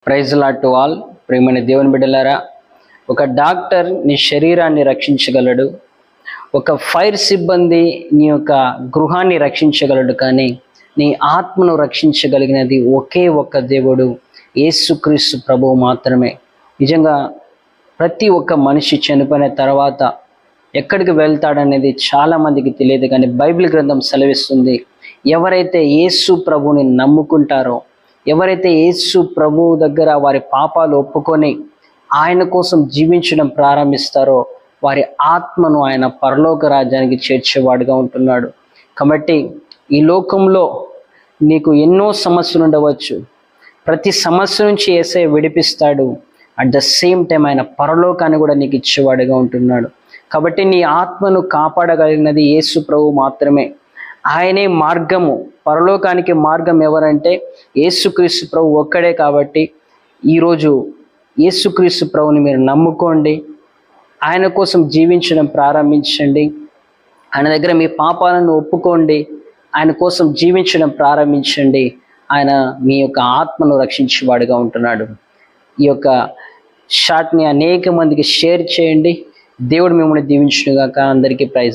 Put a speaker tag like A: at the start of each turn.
A: Praise lot to all. ప్రియమైన దేవుని బిడ్డలారా, ఒక డాక్టర్ నీ శరీరాన్ని రక్షించగలడు, ఒక ఫైర్ సిబ్బంది నీ యొక్క గృహాన్ని రక్షించగలడు, కానీ నీ ఆత్మను రక్షించగలిగినది ఒకే ఒక్క దేవుడు, యేసుక్రీస్తు ప్రభువు మాత్రమే. నిజంగా ప్రతి ఒక్క మనిషి చనిపోయిన తర్వాత ఎక్కడికి వెళ్తాడనేది చాలామందికి తెలియదు, కానీ బైబిల్ గ్రంథం సెలవిస్తుంది, ఎవరైతే యేసు ప్రభువుని నమ్ముకుంటారో, ఎవరైతే యేసు ప్రభువు దగ్గర వారి పాపాలు ఒప్పుకొని ఆయన కోసం జీవించడం ప్రారంభిస్తారో వారి ఆత్మను ఆయన పరలోక రాజ్యానికి చేర్చేవాడుగా ఉంటున్నాడు. కాబట్టి ఈ లోకంలో నీకు ఎన్నో సమస్యలు ఉండవచ్చు, ప్రతి సమస్య నుంచి యేసయ్య విడిపిస్తాడు. అట్ ద సేమ్ టైం ఆయన పరలోకాన్ని కూడా నీకు ఇచ్చేవాడుగా ఉంటున్నాడు. కాబట్టి నీ ఆత్మను కాపాడగలిగినది యేసు ప్రభు మాత్రమే. ఆయనే మార్గము, పరలోకానికి మార్గం ఎవరంటే యేసుక్రీస్తు ప్రభు ఒక్కడే. కాబట్టి ఈరోజు యేసుక్రీస్తు ప్రభుని మీరు నమ్ముకోండి, ఆయన కోసం జీవించడం ప్రారంభించండి, ఆయన దగ్గర మీ పాపాలను ఒప్పుకోండి, ఆయన కోసం జీవించడం ప్రారంభించండి. ఆయన మీ యొక్క ఆత్మను రక్షించేవాడుగా ఉంటున్నాడు. ఈ యొక్క షాట్ని అనేక మందికి షేర్ చేయండి. దేవుడు మిమ్మల్ని దీవించునుగాక. అందరికీ ప్రైజ్.